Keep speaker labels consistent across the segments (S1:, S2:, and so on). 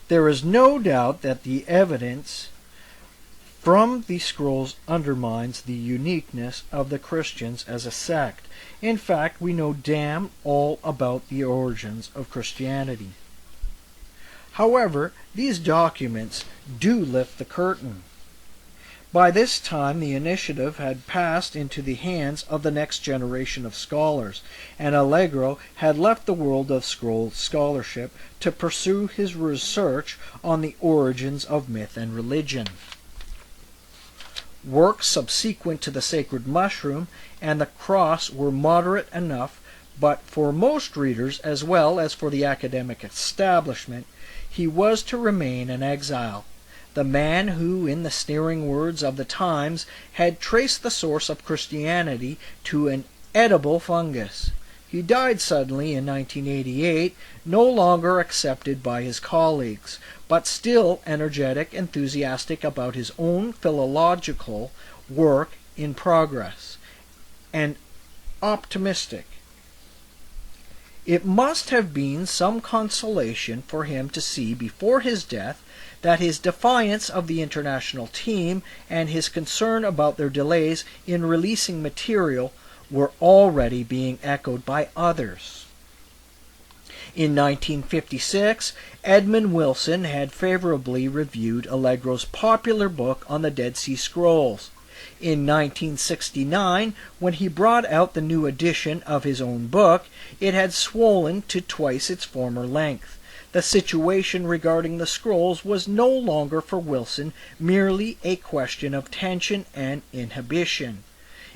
S1: There is no doubt that the evidence from the scrolls undermines the uniqueness of the Christians as a sect. In fact, we know damn all about the origins of Christianity. However, these documents do lift the curtain. By this time, the initiative had passed into the hands of the next generation of scholars, and Allegro had left the world of scroll scholarship to pursue his research on the origins of myth and religion. Works subsequent to the Sacred Mushroom and the Cross were moderate enough, but for most readers, as well as for the academic establishment, he was to remain an exile. The man who, in the sneering words of the times, had traced the source of Christianity to an edible fungus. He died suddenly in 1988, no longer accepted by his colleagues, but still energetic, enthusiastic about his own philological work in progress, and optimistic. It must have been some consolation for him to see before his death that his defiance of the international team and his concern about their delays in releasing material were already being echoed by others. In 1956, Edmund Wilson had favorably reviewed Allegro's popular book on the Dead Sea Scrolls. In 1969, when he brought out the new edition of his own book, it had swollen to twice its former length. The situation regarding the scrolls was no longer for Wilson merely a question of tension and inhibition.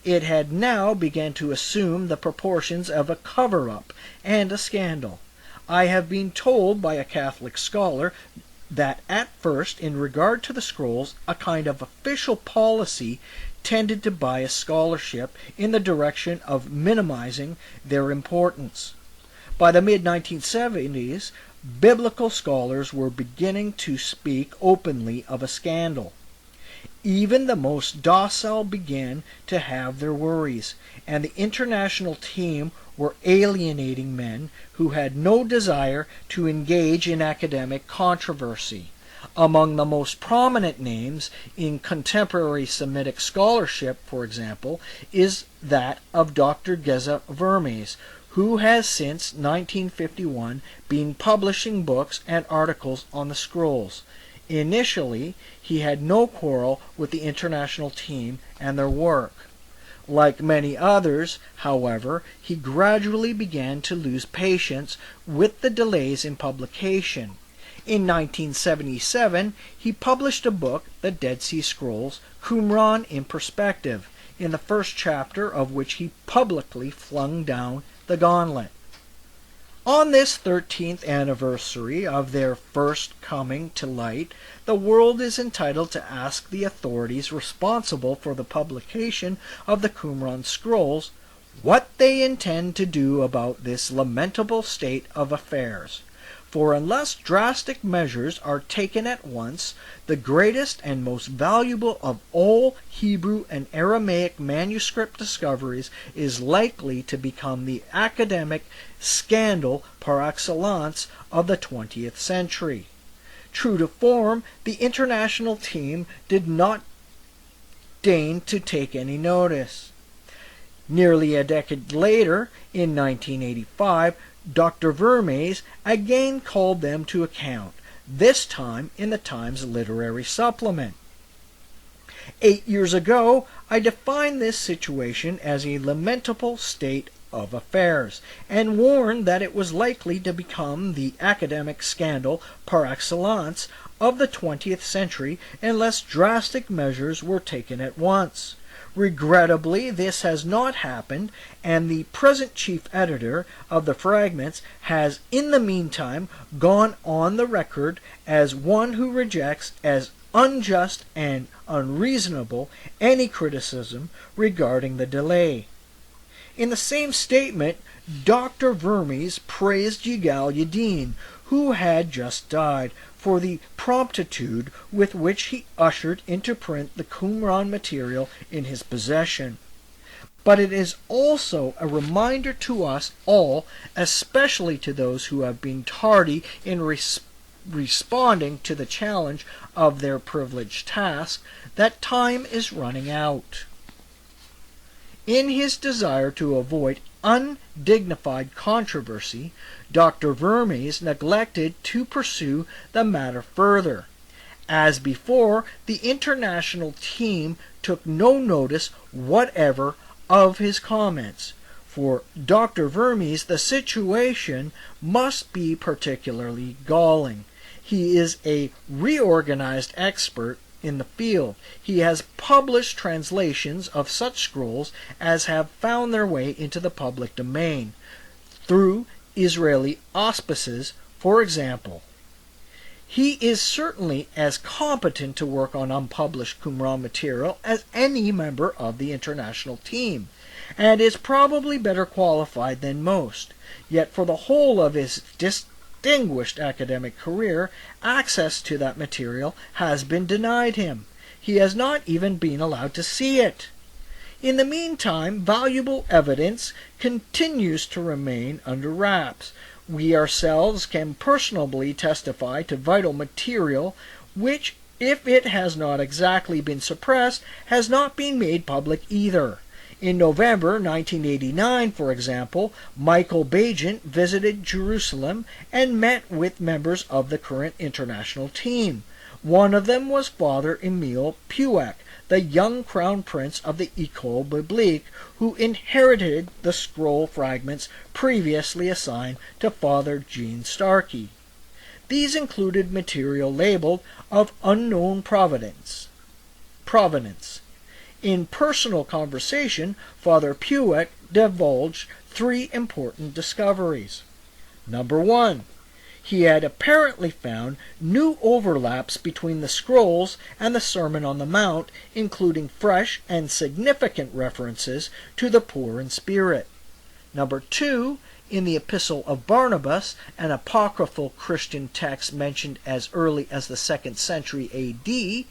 S1: It had now begun to assume the proportions of a cover-up and a scandal. I have been told by a Catholic scholar that at first, in regard to the scrolls, a kind of official policy tended to bias scholarship in the direction of minimizing their importance. By the mid-1970s, biblical scholars were beginning to speak openly of a scandal. Even the most docile began to have their worries, and the international team were alienating men who had no desire to engage in academic controversy. Among the most prominent names in contemporary Semitic scholarship, for example, is that of Dr. Geza Vermes, who has since 1951 been publishing books and articles on the scrolls. Initially, he had no quarrel with the international team and their work. Like many others, however, he gradually began to lose patience with the delays in publication. In 1977, he published a book, The Dead Sea Scrolls, Qumran in Perspective, in the first chapter of which he publicly flung down the gauntlet. On this 13th anniversary of their first coming to light, the world is entitled to ask the authorities responsible for the publication of the Qumran scrolls what they intend to do about this lamentable state of affairs. For unless drastic measures are taken at once, the greatest and most valuable of all Hebrew and Aramaic manuscript discoveries is likely to become the academic scandal par excellence of the 20th century. True to form, the international team did not deign to take any notice. Nearly a decade later, in 1985, Dr. Vermes again called them to account, this time in the Times Literary Supplement. 8 years ago, I defined this situation as a lamentable state of affairs, and warned that it was likely to become the academic scandal par excellence of the 20th century unless drastic measures were taken at once. Regrettably, this has not happened, and the present chief editor of the Fragments has in the meantime gone on the record as one who rejects as unjust and unreasonable any criticism regarding the delay. In the same statement, Dr. Vermes praised Yigal Yadin, who had just died, for the promptitude with which he ushered into print the Qumran material in his possession. But it is also a reminder to us all, especially to those who have been tardy in responding to the challenge of their privileged task, that time is running out. In his desire to avoid undignified controversy, Dr. Vermes neglected to pursue the matter further. As before, the international team took no notice whatever of his comments. For Dr. Vermes, the situation must be particularly galling. He is a reorganized expert in the field. He has published translations of such scrolls as have found their way into the public domain, through Israeli auspices, for example. He is certainly as competent to work on unpublished Qumran material as any member of the international team, and is probably better qualified than most. Yet for the whole of his distinguished academic career, access to that material has been denied him. He has not even been allowed to see it. In the meantime, valuable evidence continues to remain under wraps. We ourselves can personally testify to vital material which, if it has not exactly been suppressed, has not been made public either. In November 1989, for example, Michael Bagent visited Jerusalem and met with members of the current international team. One of them was Father Emil Puek, the young crown prince of the École Biblique, who inherited the scroll fragments previously assigned to Father Gene Starkey. These included material labeled of unknown provenance. In personal conversation, Father Puek divulged 3 important discoveries. Number 1. He had apparently found new overlaps between the scrolls and the Sermon on the Mount, including fresh and significant references to the poor in spirit. Number 2, in the Epistle of Barnabas, an apocryphal Christian text mentioned as early as the 2nd century A.D.,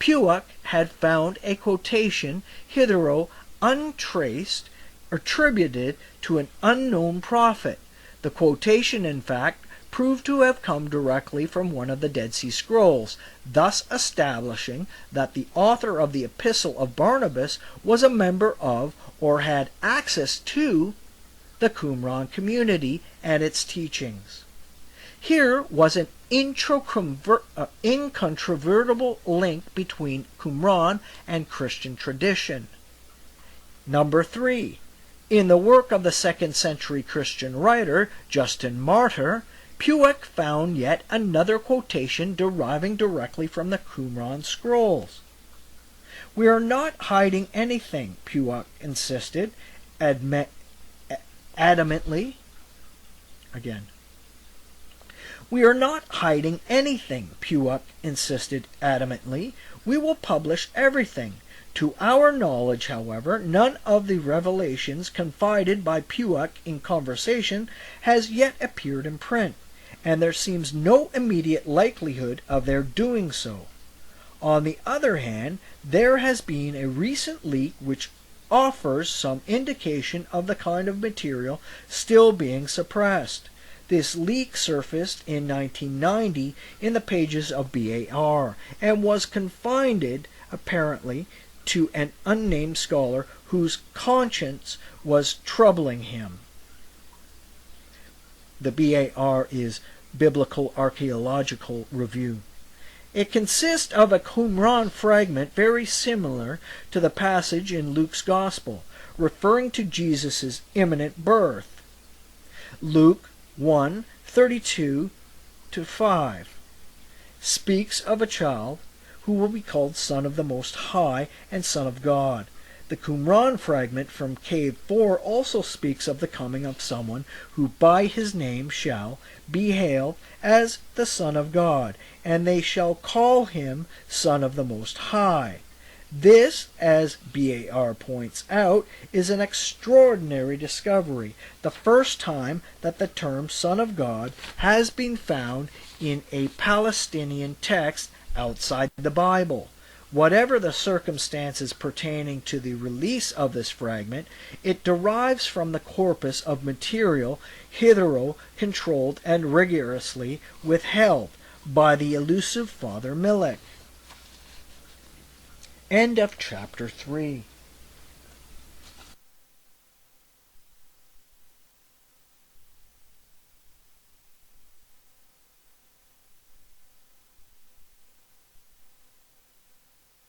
S1: Puek had found a quotation hitherto untraced, attributed to an unknown prophet. The quotation, in fact, proved to have come directly from one of the Dead Sea Scrolls, thus establishing that the author of the Epistle of Barnabas was a member of, or had access to, the Qumran community and its teachings. Here was an incontrovertible link between Qumran and Christian tradition. Number 3. In the work of the 2nd century Christian writer Justin Martyr, Puek found yet another quotation deriving directly from the Qumran scrolls. "We are not hiding anything," Puek insisted adamantly. "We are not hiding anything," Puek insisted adamantly. "We will publish everything. To our knowledge, however, none of the revelations confided by Puek in conversation has yet appeared in print, and there seems no immediate likelihood of their doing so. On the other hand, there has been a recent leak which offers some indication of the kind of material still being suppressed. This leak surfaced in 1990 in the pages of BAR and was confined, apparently, to an unnamed scholar whose conscience was troubling him." The BAR is Biblical Archaeological Review. It consists of a Qumran fragment very similar to the passage in Luke's Gospel, referring to Jesus' imminent birth. Luke 1:32-5 speaks of a child who will be called Son of the Most High and Son of God. The Qumran fragment from Cave 4 also speaks of the coming of someone who by his name shall be hailed as the Son of God, and they shall call him Son of the Most High. This, as BAR points out, is an extraordinary discovery, the first time that the term Son of God has been found in a Palestinian text outside the Bible. Whatever the circumstances pertaining to the release of this fragment, it derives from the corpus of material hitherto controlled and rigorously withheld. by the elusive Father Milek. End of chapter 3.